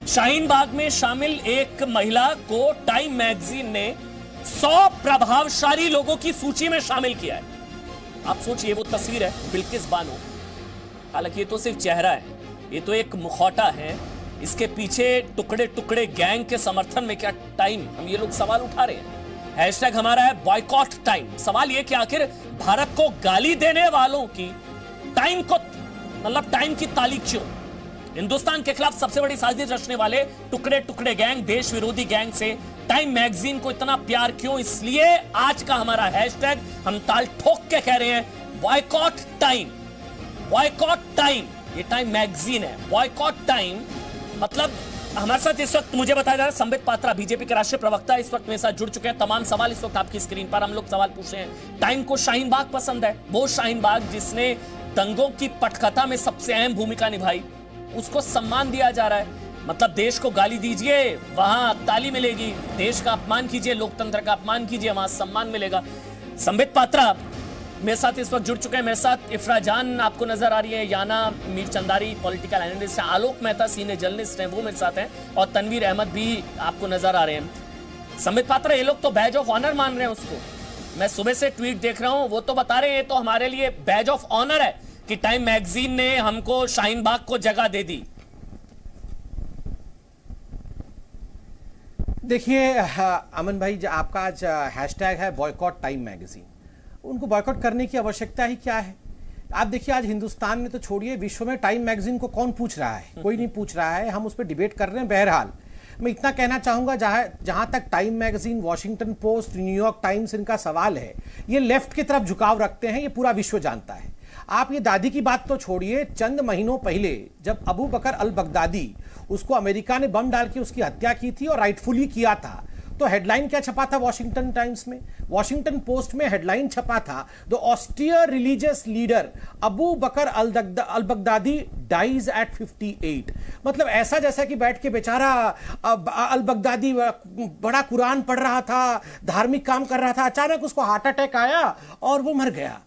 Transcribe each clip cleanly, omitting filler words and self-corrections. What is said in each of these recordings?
शाहीन बाग में शामिल एक महिला को टाइम मैगजीन ने 100 प्रभावशाली लोगों की सूची में शामिल किया है। आप सोचिए, वो तस्वीर है बिल्किस बानो। हालांकि ये तो सिर्फ चेहरा है, ये तो एक मुखौटा है, इसके पीछे टुकड़े टुकड़े गैंग के समर्थन में क्या टाइम? हम ये लोग सवाल उठा रहे हैं। हैशटैग हमारा है बॉयकॉट टाइम। सवाल ये कि आखिर भारत को गाली देने वालों की टाइम को, मतलब टाइम की तारीख क्यों? हिंदुस्तान के खिलाफ सबसे बड़ी साजिश रचने वाले टुकड़े टुकड़े गैंग, देश विरोधी गैंग से टाइम मैगजीन को इतना प्यार क्यों? इसलिए आज का हमारा हैशटैग हम ताल ठोक के कह रहे हैं बॉयकॉट टाइम। बॉयकॉट टाइम, ये टाइम मैगजीन है। बॉयकॉट टाइम मतलब हमारे साथ इस वक्त मुझे बताया जा रहा है संबित पात्रा, बीजेपी के राष्ट्रीय प्रवक्ता, इस वक्त मेरे साथ जुड़ चुके हैं। तमाम सवाल इस वक्त आपकी स्क्रीन पर। हम लोग सवाल पूछ रहे हैं, टाइम को शाहीन बाग पसंद है, वो शाहीन बाग जिसने दंगों की पटकथा में सबसे अहम भूमिका निभाई, उसको सम्मान दिया जा रहा है। मतलब देश को गाली दीजिए, वहां ताली मिलेगी, देश का अपमान कीजिए, लोकतंत्र का अपमान कीजिए, वहां सम्मान मिलेगा। संबित पात्रा मेरे साथ इस वक्त जुड़ चुके हैं। मेरे साथ इफ्रा जान आपको नजर आ रही है, याना मीर चंदारी पॉलिटिकल एनालिस्ट है, आलोक मेहता सीनियर जर्नलिस्ट हैं, वो मेरे साथ हैं, और तनवीर अहमद भी आपको नजर आ रहे हैं। संबित पात्रा, ये लोग तो बैज ऑफ ऑनर मान रहे हैं उसको। मैं सुबह से ट्वीट देख रहा हूं, वो तो बता रहे हैं तो हमारे लिए बैज ऑफ ऑनर है कि टाइम मैगजीन ने हमको शाहीन बाग को जगह दे दी। देखिए अमन भाई, आपका आज हैशटैग है बॉयकॉट टाइम मैगजीन। उनको बॉयकॉट करने की आवश्यकता ही क्या है? आप देखिए, आज हिंदुस्तान में तो छोड़िए, विश्व में टाइम मैगजीन को कौन पूछ रहा है? कोई नहीं पूछ रहा है। हम उस पर डिबेट कर रहे हैं। बहरहाल मैं इतना कहना चाहूंगा, जहां तक time magazine, Washington post, New York times इनका सवाल है, ये लेफ्ट की तरफ झुकाव रखते हैं, ये पूरा विश्व जानता है। आप ये दादी की बात तो छोड़िए, चंद महीनों पहले जब अबू बकर अल बगदादी, उसको अमेरिका ने बम डाल के उसकी हत्या की थी और राइटफुली किया था, तो हेडलाइन क्या छपा था वॉशिंगटन टाइम्स में? वॉशिंगटन पोस्ट में हेडलाइन छपा था, the austere religious leader Abu Bakr al Baghdadi dies at 58। मतलब ऐसा जैसा कि बैठ के बेचारा अल बगदादी बड़ा कुरान पढ़ रहा था, धार्मिक काम कर रहा था, अचानक उसको हार्ट अटैक आया और वो मर गया।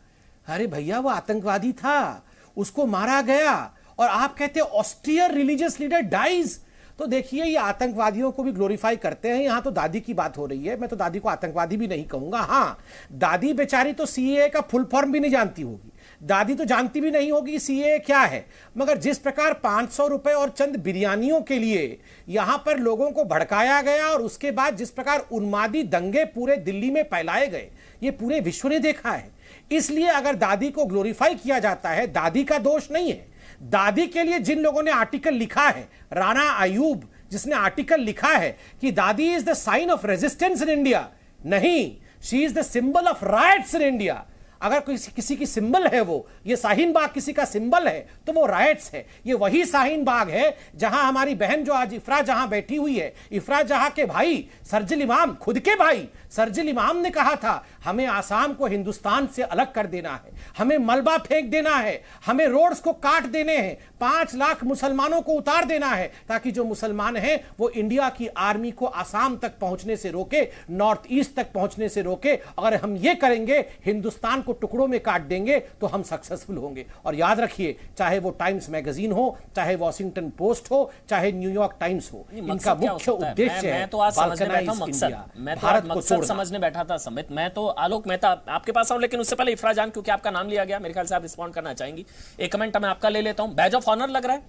अरे भैया, वो आतंकवादी था, उसको मारा गया, और आप कहते हैं ऑस्टियर रिलीजियस लीडर डाइज। तो देखिए, ये आतंकवादियों को भी ग्लोरीफाई करते हैं। यहां तो दादी की बात हो रही है, मैं तो दादी को आतंकवादी भी नहीं कहूंगा। हां, दादी बेचारी तो सीएए का फुल फॉर्म भी नहीं जानती होगी, दादी तो जानती भी नहीं होगी सीएए क्या है। मगर जिस प्रकार 500 रुपए और चंद बिरयानियों के लिए यहां पर लोगों को भड़काया गया, और उसके बाद जिस प्रकार उन्मादी दंगे पूरे दिल्ली में फैलाए गए, ये पूरे विश्व ने देखा है। इसलिए अगर दादी को ग्लोरीफाई किया जाता है, दादी का दोष नहीं है। दादी के लिए जिन लोगों ने आर्टिकल लिखा है, राणा अयूब जिसने आर्टिकल लिखा है कि दादी is the sign of resistance in India, नहीं, she is the symbol of rights in India. अगर किसी की सिंबल है वो, ये शाहीन बाग किसी का सिंबल है, तो वो राइट्स है। ये वही शाहीन बाग है जहां हमारी बहन जो आज इफ्रा जहां बैठी हुई है, इफ्रा जहां के भाई सरजिल इमाम, खुद के भाई सरजिल इमाम ने कहा था, हमें आसाम को हिंदुस्तान से अलग कर देना है, हमें मलबा फेंक देना है, हमें रोड्स को काट देने हैं, 5 लाख मुसलमानों को उतार देना है, ताकि जो मुसलमान हैं वो इंडिया की आर्मी को आसाम तक पहुंचने से रोके, नॉर्थ ईस्ट तक पहुंचने से रोके। अगर हम ये करेंगे, हिंदुस्तान को टुकड़ों में काट देंगे, तो हम सक्सेसफुल होंगे। और याद रखिए, चाहे वो टाइम्स मैगजीन हो, चाहे वॉशिंगटन पोस्ट हो, चाहे न्यूयॉर्क टाइम्स हो, इनका मुख्य उद्देश्य है भारत को समझने बैठा था। संबित, मैं तो आलोक मेहता आपके पास आऊं, लेकिन उससे पहले इफ्रा जान, क्योंकि आपका नाम लिया गया, मेरे ख्याल से आप रिस्पॉन्ड करना चाहेंगी। एक कमेंट मैं आपका ले लेता हूं। बैज ऑफ ऑनर लग रहा है,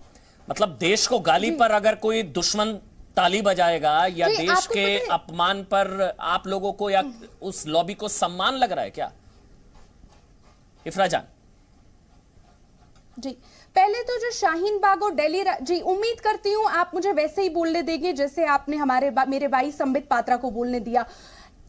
मतलब देश को गाली पर अगर कोई दुश्मन ताली बजाएगा, या देश के अपमान पर आप लोगों को या उस लॉबी को सम्मान लग रहा है क्या? इफ्रा जान जी, पहले तो जो शाहीन बाग और दिल्ली जी, उम्मीद करती हूं आप मुझे वैसे ही बोलने देंगे जैसे आपने मेरे भाई संबित पात्रा को बोलने दिया।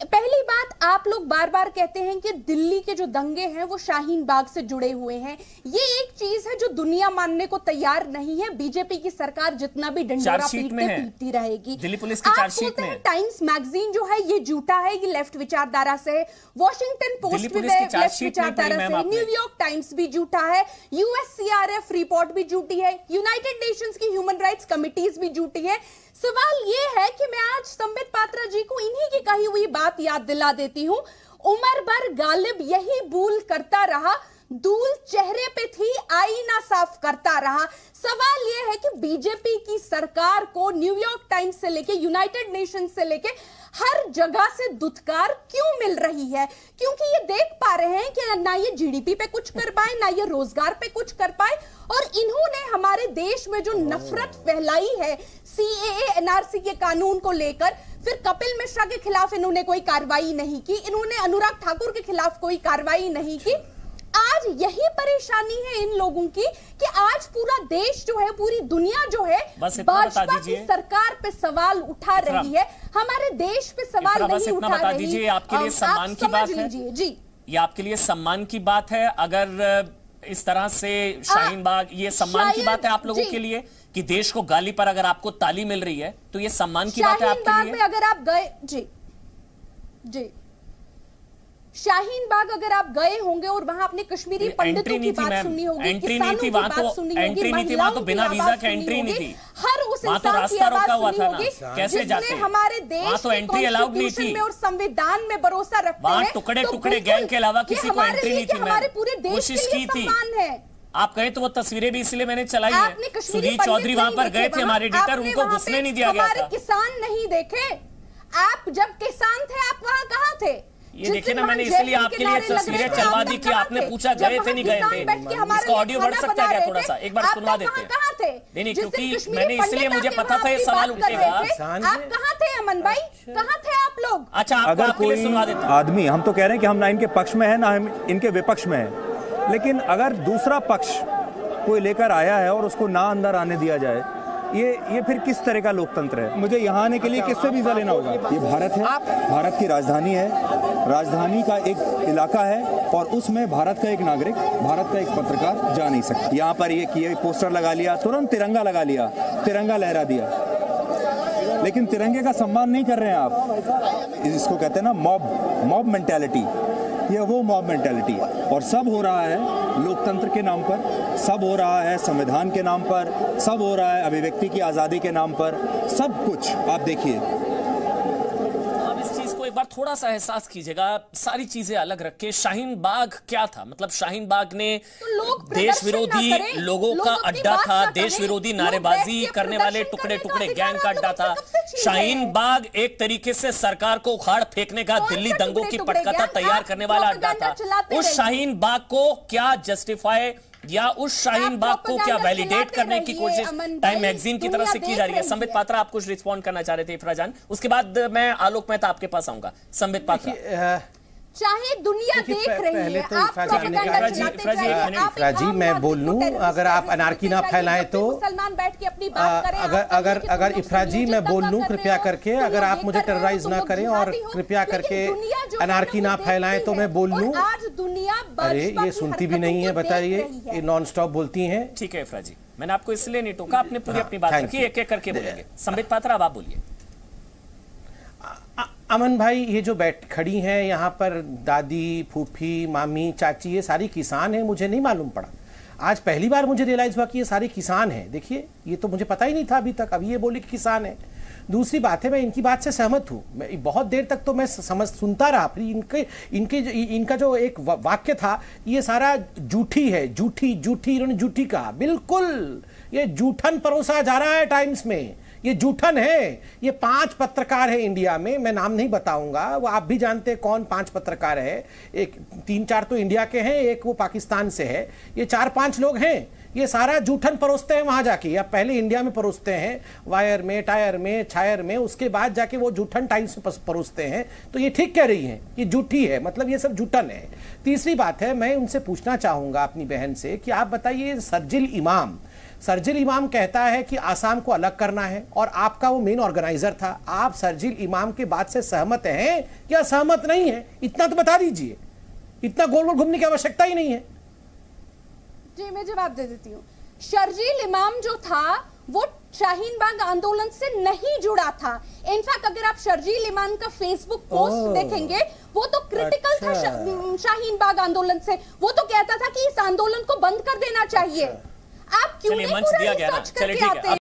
पहली बात, आप लोग बार बार कहते हैं कि दिल्ली के जो दंगे हैं वो शाहीन बाग से जुड़े हुए हैं। ये एक चीज है जो दुनिया मानने को तैयार नहीं है। बीजेपी की सरकार जितना भी डंडोरा पीटती रहेगी। दिल्ली पुलिस की चार्जशीट में टाइम्स मैगजीन जो है ये झूठा है, ये लेफ्ट विचारधारा से है। वॉशिंगटन पोस्ट भी लेफ्ट विचारधारा से है, न्यूयॉर्क टाइम्स भी झूठा है, यूएससीआरएफ रिपोर्ट भी झूठी है, यूनाइटेड नेशंस की ह्यूमन राइट्स कमिटीज भी झूठी है। सवाल यह है कि मैं आज संबित पात्रा जी को इन्हीं की कही हुई बात याद दिला देती हूं। उमर भर गालिब यही भूल करता रहा, धूल चेहरे पे थी, आईना साफ करता रहा। सवाल यह है कि बीजेपी की सरकार को न्यूयॉर्क टाइम्स से लेके यूनाइटेड नेशन से लेके हर जगह से दुत्कार क्यों मिल रही है? क्योंकि ये देख पा रहे हैं कि ना ये जीडीपी पे कुछ कर पाए, ना ये रोजगार पे कुछ कर पाए, और इन्होंने हमारे देश में जो नफरत फैलाई है सीएए एनआरसी के कानून को लेकर, फिर कपिल मिश्रा के खिलाफ इन्होंने कोई कार्रवाई नहीं की, इन्होंने अनुराग ठाकुर के खिलाफ कोई कार्रवाई नहीं की। आज यही परेशानी है इन लोगों की कि आज पूरा देश जो है, पूरी दुनिया जो है भाजपा की सरकार पे सवाल उठा रही है, हमारे देश पे सवाल नहीं उठा रही है। आपके लिए सम्मान की बात है जी, ये आपके लिए सम्मान की बात है अगर इस तरह से शाहीन बाग, ये सम्मान की बात है आप लोगों के लिए कि देश को गाली पर अगर आपको ताली मिल रही है तो ये सम्मान की बात है आपके लिए? अगर आप गए जी शाहीन बाग अगर आप गए होंगे और वहां अपने कश्मीरी पंडितों की बात सुननी होगी, एंट्री नहीं थी वहां, तो बिना वीजा के एंट्री नहीं थी, हर उस वहां तो रास्ता रोका हुआ था ना, कैसे जाते? हमारे देश तो एंट्री अलाउड नहीं थी और संविधान में भरोसा रखते हैं, वहां टुकड़े टुकड़े गैंग के अलावा किसी को एंट्री नहीं थी। हमारे पूरे देश कोशिश की थी, आप कहे तो वो तस्वीरें भी इसलिए मैंने चलाई है। सुधीर चौधरी वहां पर गए थे, हमारे एडिटर, उनको घुसने नहीं दिया गया था। किसान नहीं देखे आप, जब किसान थे आप वहां कहां थे? ये देखिए ना, मैंने इसलिए आपके लिए तस्वीरें चलवा दी कि आपने पूछा गए थे नहीं गए थे। इसका ऑडियो बढ़ सकता है क्या थोड़ा सा, एक बार सुनवा देते हैं। नहीं, क्योंकि मैंने इसलिए, मुझे पता था ये सवाल उठेगा। आप कहां थे अमन भाई, कहां थे आप लोग? अच्छा, अगर कोई आदमी, हम तो कह रहे हैं कि हम ना इनके पक्ष में है ना हम इनके विपक्ष में है, लेकिन अगर दूसरा पक्ष कोई लेकर आया है और उसको ना अंदर आने दिया जाए, ये फिर किस तरह का लोकतंत्र है? मुझे यहाँ आने के लिए किससे वीजा लेना होगा? ये भारत है, भारत की राजधानी है, राजधानी का एक इलाका है और उसमें भारत का एक नागरिक, भारत का एक पत्रकार जा नहीं सकता। यहाँ पर ये पोस्टर लगा लिया, तुरंत तिरंगा लगा लिया, तिरंगा लहरा दिया, लेकिन तिरंगे का सम्मान नहीं कर रहे हैं आप। इसको कहते हैं ना मॉब मेंटालिटी, ये वो मॉब मेंटालिटी है। और सब हो रहा है लोकतंत्र के नाम पर, सब हो रहा है संविधान के नाम पर, सब हो रहा है अभिव्यक्ति की आज़ादी के नाम पर, सब कुछ आप देखिए। अब इस चीज को एक बार थोड़ा सा एहसास कीजिएगा, सारी चीजें अलग रख के। शाहीन बाग क्या था? मतलब शाहीन बाग ने देश विरोधी लोगों का अड्डा था, देश विरोधी नारेबाजी करने वाले टुकड़े टुकड़े गैंग का अड्डा था। शाहीन बाग एक तरीके से सरकार को उखाड़ फेंकने का, दिल्ली दंगों की पटकथा तैयार करने वाला अड्डा था। उस शाहीन बाग को क्या जस्टिफाई या उस शाहीन बाग को क्या वैलिडेट करने की कोशिश टाइम मैगजीन की तरफ से की जा रही है? संबित पात्रा, आप कुछ रिस्पॉन्ड करना चाह रहे थे इफ्रा जान, उसके बाद मैं आलोक मेहता आपके पास आऊंगा। संबित पात्रा, चाहे दुनिया देख रही है, तो इफ्रा जी मैं बोल लूं, अगर आप अनारकी ना फैलाएं तो मुसलमान बैठ के अपनी बात करें। अगर इफ्रा जी मैं बोल लूं, कृपया करके, अगर आप मुझे टेरराइज ना करें और कृपया करके अनारकी ना फैलाएं तो मैं बोल लूं। आज दुनिया, अरे ये सुनती भी नहीं है, बताइए, ये नॉन स्टॉप बोलती हैं। ठीक है इफ्रा जी, मैंने आपको इसलिए नहीं टोका, आपने पूरी अपनी बात रखी, एक एक करके बोलेंगे। संबित पात्रा, अब आप बोलिए। अमन भाई, ये जो खड़ी हैं यहाँ पर, दादी, फूफी, मामी, चाची, ये सारी किसान हैं, मुझे नहीं मालूम पड़ा। आज पहली बार मुझे रियलाइज हुआ कि ये सारे किसान हैं। देखिए, ये तो मुझे पता ही नहीं था अभी तक, अभी ये बोले कि किसान है। दूसरी बात है, मैं इनकी बात से सहमत हूँ। मैं बहुत देर तक तो मैं सुनता रहा, फिर इनका जो एक वाक्य था, ये सारा झूठी है, झूठी, इन्होंने झूठी कहा। बिल्कुल, ये झूठन परोसा जा रहा है टाइम्स में, ये झूठन है। ये 5 पत्रकार है इंडिया में, मैं नाम नहीं बताऊंगा, वो आप भी जानते हैं कौन 5 पत्रकार है। एक 3-4 तो इंडिया के हैं, एक वो पाकिस्तान से है। ये 4-5 लोग हैं, ये सारा झूठन परोसते हैं वहां जाके, या पहले इंडिया में परोसते हैं, वायर में, टायर में, छायर में, उसके बाद जाके वो झूठन टाइम्स में परोसते हैं। तो ये ठीक कह रही हैं, ये झूठी है, मतलब ये सब झूठन है। तीसरी बात है, मैं उनसे पूछना चाहूंगा अपनी बहन से कि आप बताइए, सरजिल इमाम कहता है कि आसाम को अलग करना है और आपका वो मेन ऑर्गेनाइजर था। आप सरजिल इमाम के बात से सहमत हैं या सहमत नहीं है? इतना तो बता दीजिए, इतना गोल गोल घूमने की आवश्यकता ही नहीं है। जी, मैं जवाब दे देती हूँ। शर्जील इमाम जो था वो शाहीन बाग आंदोलन से नहीं जुड़ा था। इनफैक्ट अगर आप शर्जील इमाम का फेसबुक पोस्ट देखेंगे, वो तो क्रिटिकल था शाहीन बाग आंदोलन से। वो तो कहता था कि इस आंदोलन को बंद कर देना चाहिए। आप क्यों नहीं पूरा रिसर्च करके आते हैं?